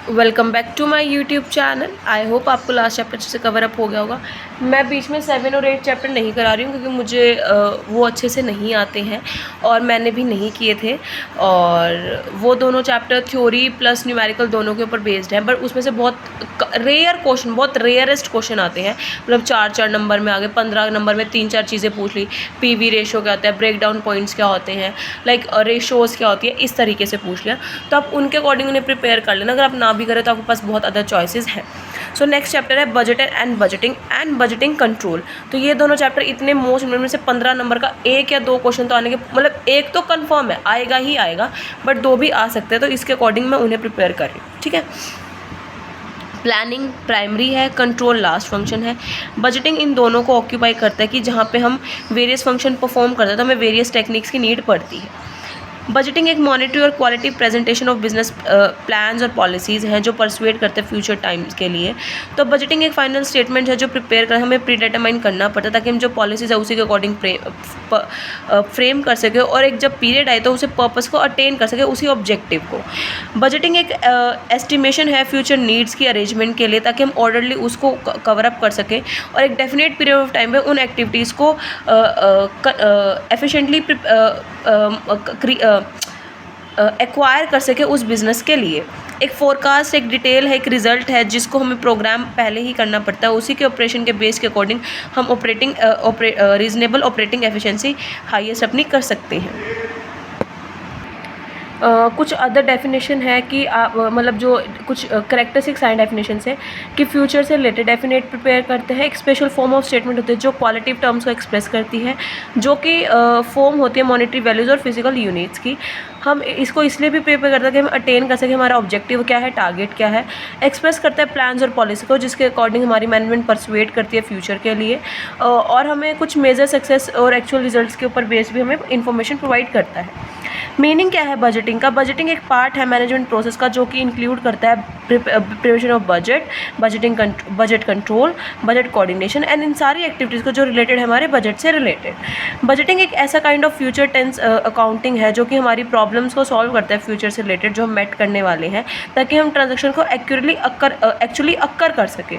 Welcome back to my YouTube channel. I hope आपको last chapter अच्छे से cover up हो गया होगा। मैं बीच में 7 और 8 चैप्टर नहीं करा रही हूँ क्योंकि मुझे वो अच्छे से नहीं आते हैं और मैंने भी नहीं किए थे। और वो दोनों चैप्टर थ्योरी प्लस न्यूमेरिकल दोनों के ऊपर बेस्ड हैं, बट उसमें से बहुत रेयर क्वेश्चन, बहुत रेयरेस्ट क्वेश्चन आते हैं। मतलब 4-4 नंबर में आ गए, 15 नंबर में 3-4 चीज़ें पूछ ली। पीवी रेशो क्या होता है, ब्रेक डाउन पॉइंट्स क्या होते हैं, लाइक रेशोज़ क्या होती है, इस तरीके से पूछ लिया। तो आप उनके अकॉर्डिंग उन्हें प्रिपेयर कर लेना। अगर आप ना भी करें तो आपके पास बहुत अदर चॉइसेस हैं। सो नेक्स्ट चैप्टर है बजट एंड बजटिंग कंट्रोल। तो ये दोनों चैप्टर इतने मोस्ट में से 15 नंबर का 1 या 2 क्वेश्चन तो आने के, मतलब 1 तो कंफर्म है, आएगा ही आएगा, बट 2 भी आ सकते हैं। तो इसके अकॉर्डिंग मैं उन्हें प्रिपेयर कर रही हूँ, ठीक है। प्लानिंग प्राइमरी है, कंट्रोल लास्ट फंक्शन है। बजटिंग इन दोनों को ऑक्यूपाई करता है कि जहाँ पे हम वेरियस फंक्शन परफॉर्म करते हैं तो हमें वेरियस टेक्निक्स की नीड पड़ती है। बजटिंग एक मॉनिटरी और quality presentation of business plans और पॉलिसीज़ हैं जो परसुएट करते हैं फ्यूचर टाइम्स के लिए। तो बजटिंग एक फाइनल स्टेटमेंट है जो प्रिपेयर कर हमें प्री डिटरमाइन करना पड़ता है ताकि हम जो पॉलिसीज़ है उसी के अकॉर्डिंग फ्रेम कर सके और एक जब पीरियड आए तो उसे पर्पस को अटेन कर सके, उसी ऑब्जेक्टिव को। बजटिंग एक एस्टिमेशन है फ्यूचर नीड्स की अरेंजमेंट के लिए ताकि हम ऑर्डरली उसको कवर अप कर सकें और एक डेफिनेट पीरियड ऑफ टाइम में उन एक्टिविटीज़ को एफिशिएंटली एक्वायर कर सके उस बिज़नेस के लिए। एक फोरकास्ट एक डिटेल है, एक रिजल्ट है जिसको हमें प्रोग्राम पहले ही करना पड़ता है। उसी के ऑपरेशन के बेस के अकॉर्डिंग हम रीजनेबल ऑपरेटिंग एफिशिएंसी हाईएस्ट अपनी कर सकते हैं। कुछ अदर डेफिनेशन है कि मतलब जो कुछ करेक्टरिस्टिक साइन डेफिनेशन है कि फ्यूचर से रिलेटेड डेफिनेट प्रिपेयर करते हैं। एक स्पेशल फॉर्म ऑफ स्टेटमेंट होती है जो क्वालिटिव टर्म्स को एक्सप्रेस करती है, जो कि फॉर्म होती है मॉनेटरी वैल्यूज़ और फिजिकल यूनिट्स की। हम इसको इसलिए भी प्रिपेयर करते हैं कि हम अटेन कर सकें हमारा ऑब्जेक्टिव क्या है, टारगेट क्या है। एक्सप्रेस करता है प्लान्स और पॉलिसी को जिसके अकॉर्डिंग हमारी मैनेजमेंट परसुएट करती है फ्यूचर के लिए। और हमें कुछ मेजर सक्सेस और एक्चुअल रिजल्ट्स के ऊपर बेस भी हमें इंफॉर्मेशन प्रोवाइड करता है। मीनिंग क्या है बजटिंग का? बजटिंग एक पार्ट है मैनेजमेंट प्रोसेस का जो कि इंक्लूड करता है preparation of budget control, budget coordination and in सारी एक्टिविटीज़ को जो रिलेटेड है हमारे बजट से रिलेटेड। बजटिंग एक ऐसा kind of future tense accounting है जो कि हमारी प्रॉब्लम्स को सॉल्व करता है फ्यूचर से रिलेटेड जो हम मेट करने वाले हैं, ताकि हम ट्रांजेक्शन को एक्चुअली अक्कर कर सकें।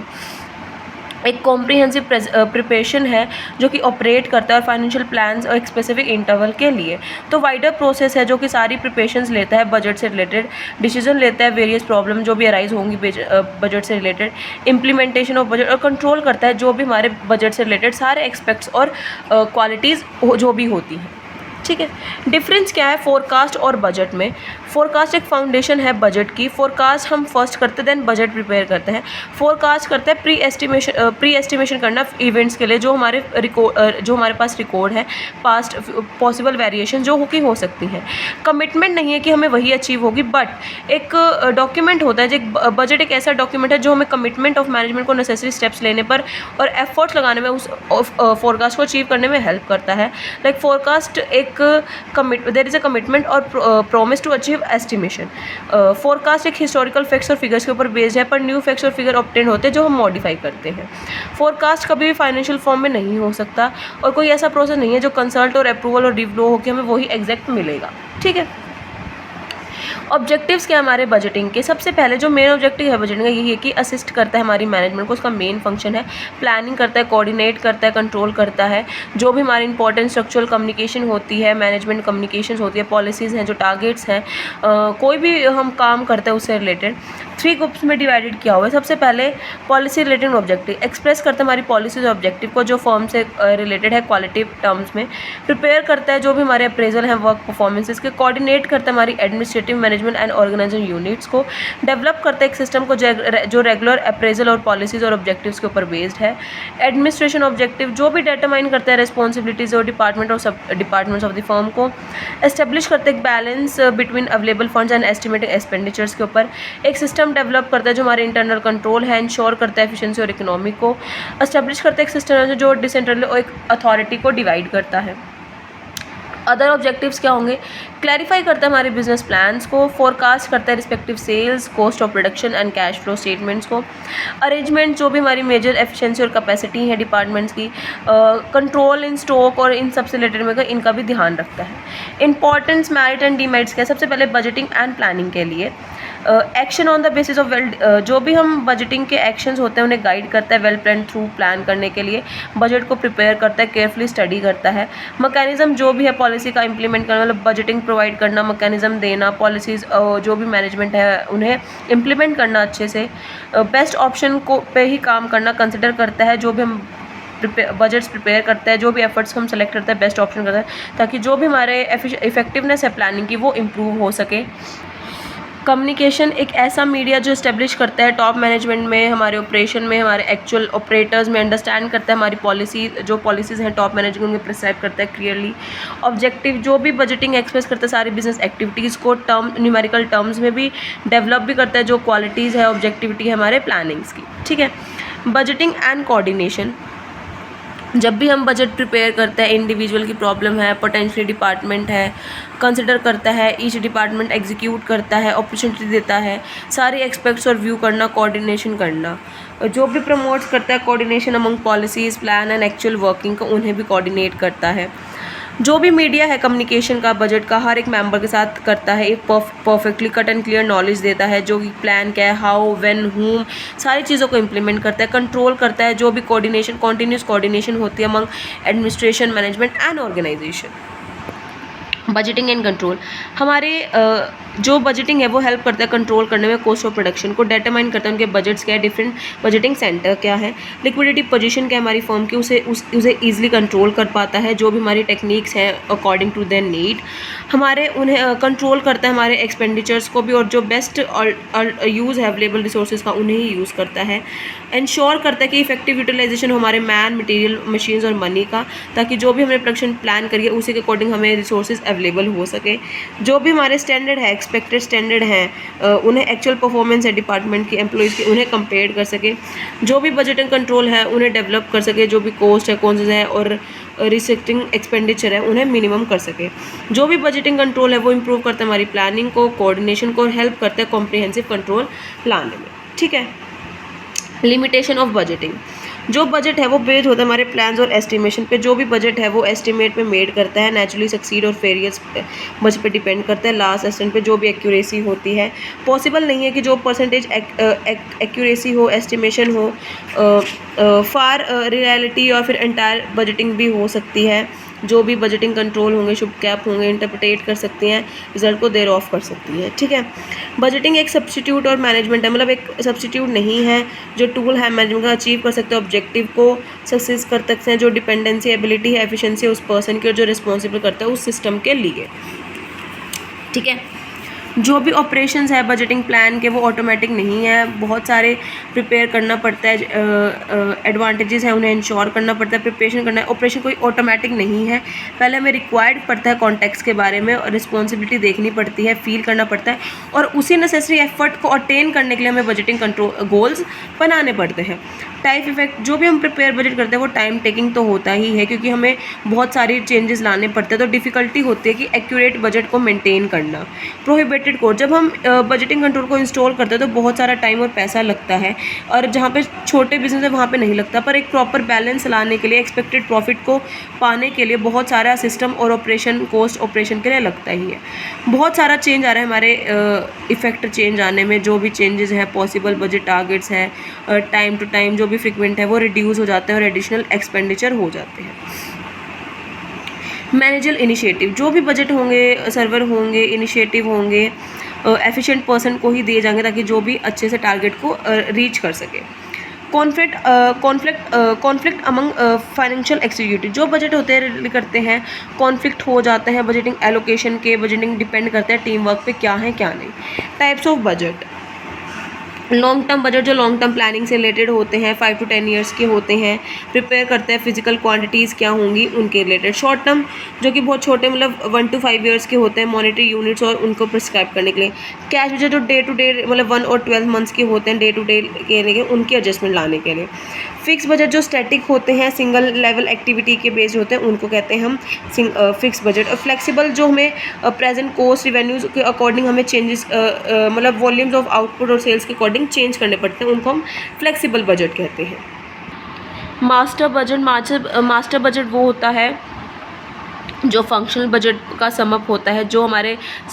एक कॉम्प्रिहेंसिव प्रिपरेशन है जो कि ऑपरेट करता है और फाइनेंशियल प्लान्स और एक स्पेसिफिक इंटरवल के लिए। तो वाइडर प्रोसेस है जो कि सारी प्रिपरेशंस लेता है, बजट से रिलेटेड डिसीजन लेता है, वेरियस प्रॉब्लम जो भी अराइज होंगी बजट से रिलेटेड, इम्प्लीमेंटेशन ऑफ बजट और कंट्रोल करता है जो भी हमारे बजट से रिलेटेड सारे एक्सपेक्ट्स और क्वालिटीज़ जो भी होती हैं, ठीक है। डिफरेंस क्या है फोरकास्ट और बजट में? फोरकास्ट एक फाउंडेशन है बजट की। फोरकास्ट हम फर्स्ट करते हैं, देन बजट प्रिपेयर करते हैं। फोरकास्ट करते हैं प्री एस्टिमेशन करना इवेंट्स के लिए जो हमारे पास रिकॉर्ड है, पास्ट पॉसिबल वेरिएशन जो हो सकती हैं। कमिटमेंट नहीं है कि हमें वही अचीव होगी, बट एक डॉक्यूमेंट होता है जो बजट एक ऐसा डॉक्यूमेंट है जो हमें कमिटमेंट ऑफ मैनेजमेंट को नेसेसरी स्टेप्स लेने पर और एफर्ट्स लगाने में उस फोरकास्ट को अचीव करने में हेल्प करता है। लाइक फोरकास्ट एक देयर इज़ अ कमिटमेंट और promise to achieve estimation. Forecast एक हिस्टोरिकल फैक्ट्स और फिगर्स के ऊपर बेस्ड है, पर न्यू फैक्ट्स और फिगर ऑब्टेन होते हैं जो हम मॉडिफाई करते हैं। फोरकास्ट कभी भी फाइनेंशियल फॉर्म में नहीं हो सकता और कोई ऐसा प्रोसेस नहीं है जो कंसल्ट और अप्रूवल और रिव्यू हो कि हमें वही एग्जैक्ट मिलेगा, ठीक है। ऑब्जेक्टिव्स क्या हमारे बजटिंग के? सबसे पहले जो मेन ऑब्जेक्टिव है बजटिंग का यही है कि असिस्ट करता है हमारी मैनेजमेंट को, उसका मेन फंक्शन है। प्लानिंग करता है, कोऑर्डिनेट करता है, कंट्रोल करता है। जो भी हमारी इंपॉर्टेंट स्ट्रक्चरल कम्युनिकेशन होती है, मैनेजमेंट कम्युनिकेशन होती है, पॉलिसीज़ हैं, जो टारगेट्स हैं, कोई भी हम काम करते हैं उससे रिलेटेड 3 ग्रुप्स में डिवाइडेड किया हुआ है। सबसे पहले पॉलिसी रिलेटेड ऑब्जेक्टिव एक्सप्रेस करता है हमारी पॉलिसीज ऑब्जेक्टिव को जो फर्म से रिलेटेड है क्वालिटिव टर्म्स में। प्रिपेयर करता है जो भी हमारे अप्रेजल हैं वर्क परफॉर्मेंसेस के। कोऑर्डिनेट करता है हमारी administrative management and organisation units को। डेवलप करता है एक सिस्टम को जो रेगुलर अप्रेजल और पॉलिसीज और ऑब्जेक्टिव्स के ऊपर बेस्ड है। एडमिनिस्ट्रेशन ऑब्जेक्टिव जो भी डिटरमाइन करता है रिस्पॉन्सिबिलिटीज और डिपार्टमेंट और सब डिपार्टमेंट्स ऑफ द फर्म को। एस्टेब्लिश करते हैं एक balance between available funds and estimated expenditures के ऊपर। एक सिस्टम डेवलप करता है जो हमारे इंटरनल कंट्रोल है, इंश्योर करता है एफिशिएंसी और इकोनॉमी को। एस्टेब्लिश करता है एक सिस्टम जो डिसेंट्रल और एक अथॉरिटी को डिवाइड करता है। अदर ऑब्जेक्टिव्स क्या होंगे? क्लैरिफाई करता है हमारे बिजनेस प्लान्स को। फोरकास्ट करता है respective sales, cost of production and cash flow statements को। अरेंजमेंट जो भी हमारी मेजर एफिशिएंसी और कैपेसिटी है डिपार्टमेंट्स की। कंट्रोल इन स्टॉक और इन सबसे रिलेटेड में इनका भी ध्यान रखता है। इंपॉर्टेंस, मेरिट एंड डीमेरिट्स क्या? सबसे पहले बजटिंग एंड प्लानिंग के लिए action on the basis of well, जो भी हम बजटिंग के एक्शंस होते हैं उन्हें गाइड करता है वेल प्लान थ्रू प्लान करने के लिए, बजट को प्रिपेयर करता है, केयरफुली स्टडी करता है। मैकेनिज्म जो भी है पॉलिसी का इम्प्लीमेंट करना, मतलब बजटिंग प्रोवाइड करना, मैकेनिज्म देना, पॉलिसीज़ जो भी मैनेजमेंट है उन्हें इम्प्लीमेंट करना अच्छे से, बेस्ट ऑप्शन को पे ही काम करना कंसिडर करता है। जो भी हम बजट्स प्रिपेयर करते हैं, जो भी एफर्ट्स हम सेलेक्ट करते हैं बेस्ट ऑप्शन करते हैं, ताकि जो भी हमारे इफेक्टिवनेस है प्लानिंग की वो इम्प्रूव हो सके। कम्युनिकेशन एक ऐसा मीडिया जो इस्टेब्लिश करता है टॉप मैनेजमेंट में, हमारे ऑपरेशन में, हमारे एक्चुअल ऑपरेटर्स में अंडरस्टैंड करता है हमारी पॉलिसी, जो पॉलिसीज़ हैं टॉप मैनेजमेंट में प्रिस्क्राइब करता है क्लियरली। ऑब्जेक्टिव जो भी बजटिंग एक्सप्रेस करता है सारी बिजनेस एक्टिविटीज़ को न्यूमेरिकल टर्म्स में भी डेवलप भी करता है, जो क्वालिटीज़ है ऑब्जेक्टिविटी है हमारे प्लानिंग्स की। ठीक है, बजटिंग एंड कोऑर्डिनेशन, जब भी हम बजट प्रिपेयर करते हैं इंडिविजुअल की प्रॉब्लम है, पोटेंशियल डिपार्टमेंट है, कंसिडर करता है, ईच डिपार्टमेंट एग्जीक्यूट करता है, अपॉर्चुनिटी देता है, सारे एक्सपेक्ट्स और व्यू करना, कोऑर्डिनेशन करना, जो भी प्रमोट्स करता है coordination among policies, plan and actual working को उन्हें भी कोऑर्डिनेट करता है। जो भी मीडिया है कम्युनिकेशन का बजट का हर एक मेंबर के साथ करता है, एक perfectly cut and clear knowledge देता है, जो कि प्लान क्या है, हाउ, व्हेन, हुम, सारी चीज़ों को इम्प्लीमेंट करता है, कंट्रोल करता है, जो भी कोऑर्डिनेशन कॉन्टीन्यूस कोऑर्डिनेशन होती है among administration, management and organisation. Budgeting and control, हमारे जो बजटिंग है वो हेल्प करता है कंट्रोल करने में कॉस्ट ऑफ प्रोडक्शन को, डिटरमाइन करता है उनके बजट्स क्या है, डिफरेंट बजटिंग सेंटर क्या है, लिक्विडिटी पोजीशन क्या है हमारी फर्म की, उसे ईजिली कंट्रोल कर पाता है, जो भी हमारी टेक्निक्स हैं अकॉर्डिंग टू देयर नीड, हमारे उन्हें कंट्रोल करता है हमारे एक्सपेंडिचर्स को भी, और जो बेस्ट यूज़ है अवेलेबल रिसोर्सेज का उन्हें ही यूज़ करता है। इंश्योर करता है कि इफेक्टिव यूटिलाइजेशन हो हमारे मैन, मटेरियल, मशीन्स और मनी का, ताकि जो भी हमने प्रोडक्शन प्लान करिए उसी के अकॉर्डिंग हमें रिसोर्सेज अवेलेबल हो सके। जो भी हमारे स्टैंडर्ड है, एक्सपेक्टेड स्टैंडर्ड हैं, उन्हें एक्चुअल परफॉर्मेंस है डिपार्टमेंट की, एम्प्लॉइज़ की, उन्हें कंपेयर कर सके। जो भी बजट एंड कंट्रोल है उन्हें डेवलप कर सके, जो भी कॉस्ट है, कौन से है और रिस्ट्रिक्टिंग एक्सपेंडिचर है उन्हें मिनिमम कर सके। जो भी बजटिंग कंट्रोल है वो इम्प्रूव करता है हमारी प्लानिंग को, कोऑर्डिनेशन को, और हेल्प करता है कॉम्प्रिहेंसिव कंट्रोल प्लान में। ठीक है, लिमिटेशन ऑफ बजटिंग, जो बजट है वो बेस्ड होता है हमारे प्लान्स और एस्टिमेशन पे, जो भी बजट है वो एस्टिमेट में मेड करता है, नेचुरली सक्सीड और फेलियर्स बजट पे डिपेंड करता है, लास्ट एस्टिमेट पे जो भी एक्यूरेसी होती है। पॉसिबल नहीं है कि जो परसेंटेज एक्यूरेसी हो, एस्टिमेशन हो, फार रियलिटी या फिर एंटायर बजटिंग भी हो सकती है। जो भी बजटिंग कंट्रोल होंगे, शुभ कैप होंगे, इंटरप्रेट कर सकती हैं, रिजल्ट को देर ऑफ कर सकती है। ठीक है, बजटिंग एक सब्स्टिट्यूट और मैनेजमेंट है, मतलब एक सब्स्टिट्यूट नहीं है, जो टूल है मैनेजमेंट का, अचीव कर सकते हैं ऑब्जेक्टिव को, सक्सेस कर सकते हैं, जो डिपेंडेंसी एबिलिटी है, एफिशिएंसी उस पर्सन की, और जो रिस्पॉन्सिबल करता है उस सिस्टम के लिए। ठीक है, जो भी ऑपरेशंस है बजटिंग प्लान के वो ऑटोमेटिक नहीं है, बहुत सारे प्रिपेयर करना पड़ता है, एडवांटेजेस हैं उन्हें इंश्योर करना पड़ता है, प्रिपरेशन करना है। ऑपरेशन कोई ऑटोमेटिक नहीं है, पहले हमें रिक्वायर्ड पड़ता है कॉन्टेक्स्ट के बारे में, और रिस्पॉन्सिबिलिटी देखनी पड़ती है, फील करना पड़ता है, और उसी नेसेसरी एफर्ट को अटेन करने के लिए हमें बजटिंग कंट्रोल गोल्स बनाने पड़ते हैं। टाइप इफेक्ट, जो भी हम प्रिपेयर बजट करते हैं वो टाइम टेकिंग तो होता ही है, क्योंकि हमें बहुत सारी चेंजेस लाने पड़ते हैं, तो डिफ़िकल्टी होती है कि एक्यूरेट बजट को मेंटेन करना। प्रोहिबिटेड कोड, जब हम बजटिंग कंट्रोल को इंस्टॉल करते हैं तो बहुत सारा टाइम और पैसा लगता है, और जहाँ पे छोटे बिजनेस है वहाँ पे नहीं लगता, पर एक प्रॉपर बैलेंस लाने के लिए, एक्सपेक्टेड प्रॉफिट को पाने के लिए बहुत सारा सिस्टम और ऑपरेशन कॉस्ट ऑपरेशन के लिए लगता ही है। बहुत सारा चेंज आ रहा है हमारे इफेक्ट चेंज आने में, जो भी चेंजेस हैं पॉसिबल बजट टारगेट्स हैं, टाइम टू टाइम जो भी फ्रिक्वेंट है वो रिड्यूस हो जाते हैं और एडिशनल एक्सपेंडिचर हो जाते हैं। मैनेजल इनिशिएटिव, जो भी बजट होंगे, सर्वर होंगे, इनिशिएटिव होंगे, एफिशिएंट पर्सन को ही दिए जाएंगे, ताकि जो भी अच्छे से टारगेट को रीच कर सके। कॉन्फ्लिक्ट अमंग फाइनेंशियल एग्जीक्यूटिव, जो बजट होते हैं करते हैं, कॉन्फ्लिक्ट हो जाते हैं बजटिंग एलोकेशन के, बजटिंग डिपेंड करते हैं टीम वर्क पे क्या है क्या नहीं। Types of budget, long term budget जो लॉन्ग टर्म प्लानिंग से रिलेटेड होते हैं, 5 to 10 ईयर्स के होते हैं, प्रिपेयर करते हैं फिजिकल क्वांटिटीज़ क्या होंगी उनके रिलेटेड। शॉर्ट टर्म जो कि बहुत छोटे, मतलब 1 to 5 ईयर्स के होते हैं, मॉनेटरी यूनिट्स और उनको प्रिस्क्राइब करने के लिए। कैश बजट जो डे टू डे, मतलब 1 और 12 मंथ्स के होते हैं, डे टू डे के लिए उनकी एडजस्टमेंट लाने के लिए। फिक्स बजट जो स्टैटिक होते हैं, सिंगल लेवल एक्टिविटी के बेस्ड होते हैं, उनको कहते हैं हम फिक्स बजट। और फ्लेक्सिबल जो हमें प्रेजेंट कॉस्ट रिवेन्यूज़ के अकॉर्डिंग हमें चेंजेस, मतलब वॉल्यूम्स ऑफ आउटपुट और सेल्स के अकॉर्डिंग चेंज करने पड़ते हैं, उनको हम फ्लेक्सिबल बजट कहते हैं। मास्टर बजट वो होता है जो फंक्शनल बजट का सम अप होता है, जो हमारे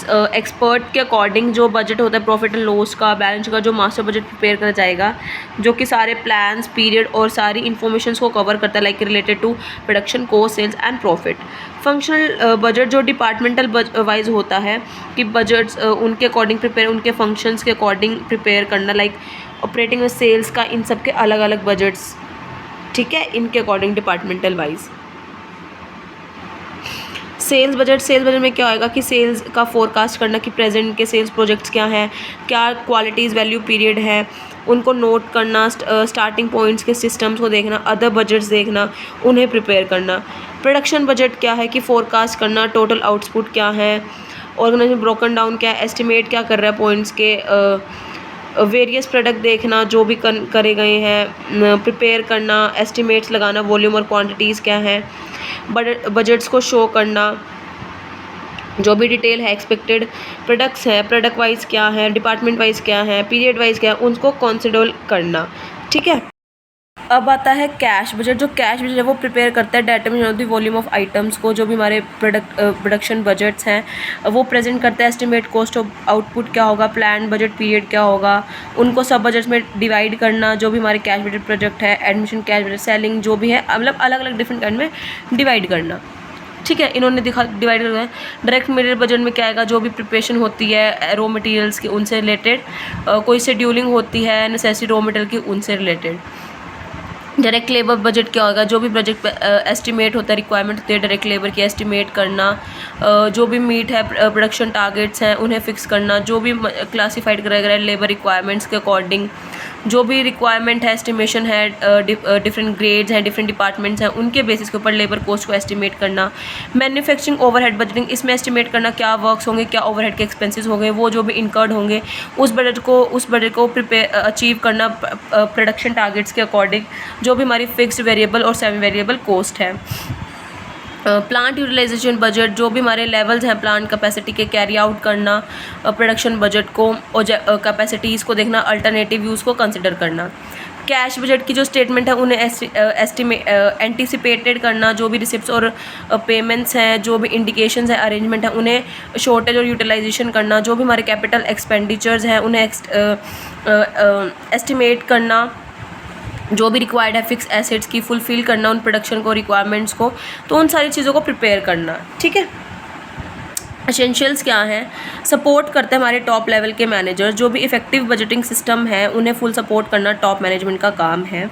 एक्सपर्ट के अकॉर्डिंग जो बजट होता है प्रॉफिट एंड लॉस का, बैलेंस का, जो मास्टर बजट प्रिपेयर करा जाएगा, जो कि सारे प्लान्स, पीरियड और सारी इन्फॉर्मेशन को कवर करता है, like related to production, cost, sales and profit. Functional budget जो डिपार्टमेंटल वाइज होता है कि बजट्स उनके अकॉर्डिंग प्रिपेयर, उनके फंक्शंस के अकॉर्डिंग प्रिपेयर करना, लाइक ऑपरेटिंग और सेल्स का, इन सब के अलग अलग बजट्स, ठीक है, इनके according departmental wise. Sales budget में क्या होएगा कि सेल्स का फोरकास्ट करना कि प्रेजेंट के सेल्स प्रोजेक्ट्स क्या हैं, क्या क्वालिटीज़ वैल्यू पीरियड है, उनको नोट करना, स्टार्टिंग पॉइंट्स के सिस्टम्स को देखना, अदर बजट्स देखना, उन्हें प्रिपेयर करना। प्रोडक्शन बजट क्या है कि फोरकास्ट करना, टोटल आउटपुट क्या है, ऑर्गेनाइजेशन ब्रोकन डाउन क्या है, एस्टिमेट क्या कर रहा है पॉइंट्स के, वेरियस प्रोडक्ट देखना जो भी करे गए हैं, प्रिपेयर करना, एस्टिमेट्स लगाना, वॉल्यूम और क्वांटिटीज़ क्या है, बजट्स को शो करना, जो भी डिटेल है, एक्सपेक्टेड प्रोडक्ट्स है, प्रोडक्ट वाइज क्या है, डिपार्टमेंट वाइज क्या है, पीरियड वाइज क्या है, उनको कंसिडर करना, ठीक है। अब आता है कैश बजट। जो कैश बजट है वो प्रिपेयर करता है determination of the volume of items को, जो भी हमारे प्रोडक्शन बजट्स हैं वो प्रेजेंट करता है, एस्टिमेट कॉस्ट ऑफ आउटपुट क्या होगा, प्लान बजट पीरियड क्या होगा, उनको सब बजट्स में डिवाइड करना, जो भी हमारे कैश बजट प्रोजेक्ट है, एडमिशन कैश बजट, सेलिंग, जो भी है, मतलब अलग अलग डिफरेंट काइंड में डिवाइड करना, ठीक है। इन्होंने डिवाइड कर है। डायरेक्ट मटेरियल बजट में क्या आएगा, जो भी प्रिपरेशन होती है रॉ मटेरियल्स की, उनसे रिलेटेड, कोई शेड्यूलिंग होती है नेसेसरी रॉ मटेरियल की, उनसे रिलेटेड। डायरेक्ट लेबर बजट क्या होगा, जो भी प्रोजेक्ट एस्टिमेट होता है, रिक्वायरमेंट होती है डायरेक्ट लेबर की, एस्टिमेट करना, जो भी मीट है, प्रोडक्शन टारगेट्स हैं, उन्हें फिक्स करना, जो भी क्लासीफाइड करा गया है लेबर रिक्वायरमेंट्स के अकॉर्डिंग, जो भी रिक्वायरमेंट है, एस्टिमेशन है, डिफरेंट ग्रेड्स हैं, डिफरेंट डिपार्टमेंट्स हैं, उनके बेसिस के ऊपर लेबर कॉस्ट को एस्टिमेट करना। मैन्युफैक्चरिंग ओवरहेड बजटिंग, इसमें एस्टिमेट करना क्या वर्क्स होंगे, क्या ओवरहेड के एक्सपेंसेस होंगे, वो जो भी इनकर्ड होंगे, उस बजट को प्रिपेयर अचीव करना प्रोडक्शन टारगेट्स के अकॉर्डिंग, जो भी हमारी फिक्स्ड वेरिएबल और सेमी वेरिएबल कॉस्ट है। प्लांट यूटिलाइजेशन बजट, जो भी हमारे लेवल्स हैं प्लांट कैपेसिटी के, कैरी आउट करना प्रोडक्शन बजट को और कैपेसिटीज़ को देखना, अल्टरनेटिव यूज़ को कंसिडर करना। कैश बजट की जो स्टेटमेंट है उन्हें एंटिसिपेटेड करना, जो भी रिसिप्ट्स और पेमेंट्स हैं, जो भी इंडिकेशंस है, अरेंजमेंट है, उन्हें शॉर्टेज और यूटिलाइजेशन करना, जो भी हमारे कैपिटल एक्सपेंडिचर्स हैं उन्हें एस्टिमेट करना, जो भी रिक्वायर्ड है फिक्स एसेट्स की फुलफिल करना, उन प्रोडक्शन को, रिक्वायरमेंट्स को, तो उन सारी चीज़ों को प्रिपेयर करना, ठीक है। एसेंशियल्स क्या हैं, सपोर्ट करते हैं हमारे टॉप लेवल के मैनेजर, जो भी इफ़ेक्टिव बजटिंग सिस्टम है उन्हें फुल सपोर्ट करना टॉप मैनेजमेंट का काम है।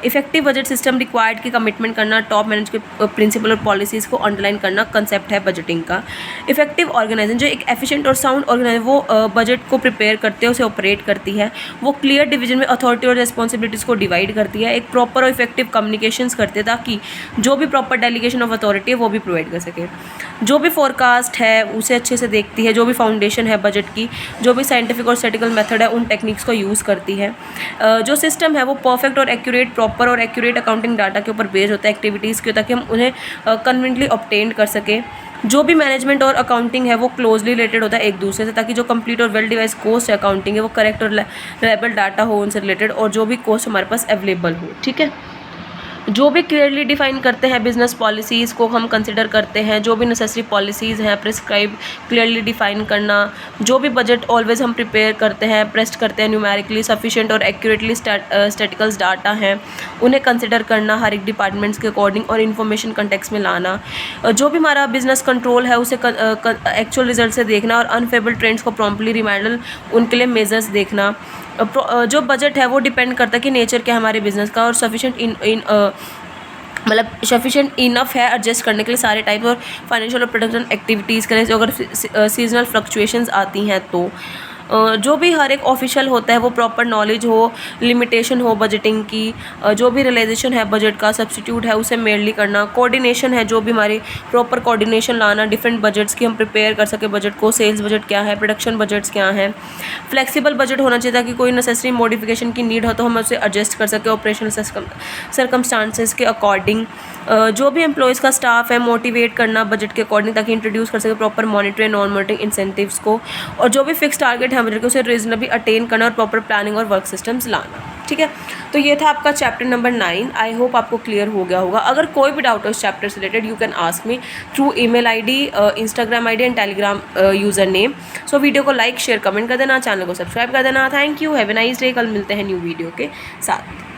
इफ़ेक्टिव बजट सिस्टम रिक्वायर्ड की कमिटमेंट करना, टॉप मैनेज के प्रिंसिपल और पॉलिसीज़ को अंडरलाइन करना, कंसेप्ट है बजटिंग का। इफ़ेक्टिव ऑर्गेनाइजेशन, जो एक एफिशिएंट और साउंड ऑर्गेनाइजेशन वो बजट को प्रिपेयर करते हैं, उसे ऑपरेट करती है, वो क्लियर डिवीजन में अथॉरिटी और रिस्पॉन्सिबिलिटीज़ को डिवाइड करती है, एक प्रॉपर और इफेक्टिव कम्युनिकेशंस करते हैं ताकि जो भी प्रॉपर डेलीगेशन ऑफ अथॉरिटी है वो भी प्रोवाइड कर सके, जो भी फोरकास्ट है उसे अच्छे से देखती है, जो भी फाउंडेशन है बजट की, जो भी साइंटिफिक और स्टैटिकल मेथड है उन टेक्निक्स को यूज़ करती है। जो सिस्टम है वो परफेक्ट और एक्यूरेट, प्रॉपर और एक्यूरेट अकाउंटिंग डाटा के ऊपर बेस्ड होता है, एक्टिविटीज़ के, ताकि हम उन्हें कन्वीनियंटली ऑब्टेन कर सकें। जो भी मैनेजमेंट और अकाउंटिंग है वो क्लोजली रिलेटेड होता है एक दूसरे से, ताकि जो कंप्लीट और वेल डिवाइस कॉस्ट अकाउंटिंग है वो करेक्ट और रिलायबल डाटा हो उनसे रिलेटेड, और जो भी कॉस्ट हमारे पास अवेलेबल हो, ठीक है। जो भी क्लियरली डिफाइन करते हैं बिजनेस पॉलिसीज़ को हम कंसिडर करते हैं, जो भी नेसेसरी पॉलिसीज़ हैं प्रिस्क्राइब क्लियरली डिफाइन करना, जो भी बजट ऑलवेज हम प्रिपेयर करते हैं, प्रेस्ट करते हैं न्यूमेरिकली सफिशिएंट और एक्यूरेटली स्टैटिकल्स डाटा हैं उन्हें कंसिडर करना हर एक डिपार्टमेंट्स के अकॉर्डिंग, और इन्फॉर्मेशन कंटेक्स्ट में लाना, जो भी हमारा बिजनेस कंट्रोल है उसे एक्चुअल रिजल्ट से देखना, और अनफेवरेबल ट्रेंड्स को प्रॉम्प्टली रिमाइंडर उनके लिए मेजर्स देखना। जो बजट है वो डिपेंड करता है कि नेचर क्या है हमारे बिज़नेस का, और सफिशिएंट इनफ है एडजस्ट करने के लिए सारे टाइप और फाइनेंशियल और प्रोडक्शन एक्टिविटीज़ करें, अगर सीजनल फ्लक्चुएशंस आती हैं तो। जो भी हर एक ऑफिशियल होता है वो प्रॉपर नॉलेज हो, लिमिटेशन हो बजटिंग की, जो भी रियलाइजेशन है बजट का, सब्स्टिट्यूट है उसे मेनली करना, कोऑर्डिनेशन है, जो भी हमारी प्रॉपर कोऑर्डिनेशन लाना डिफरेंट बजट्स की, हम प्रिपेयर कर सके बजट को, सेल्स बजट क्या है, प्रोडक्शन बजट्स क्या हैं। फ्लेक्सिबल बजट होना चाहिए ताकि कोई नेसेसरी मॉडिफिकेशन की नीड हो तो हम उसे एडजस्ट कर सके ऑपरेशनल सर्कमस्टांसेस के अकॉर्डिंग। जो भी एम्प्लॉयज़ का स्टाफ है मोटिवेट करना बजट के अकॉर्डिंग ताकि इंट्रोड्यूस कर सके proper monitoring non monitoring incentives को, और जो भी फिक्स टारगेट है बजट को उसे रीजनेबली अटेन करना और प्रॉपर प्लानिंग और वर्क सिस्टम्स लाना। ठीक है। तो ये था आपका चैप्टर नंबर 9। आई होप आपको क्लियर हो गया होगा। अगर कोई भी डाउट हो इस चैप्टर से related, you can ask me through email ID, Instagram ID and Telegram user name. So video को लाइक शेयर कमेंट कर देना, चैनल को सब्सक्राइब कर देना। Thank you, have a nice day. कल मिलते हैं न्यू वीडियो के साथ।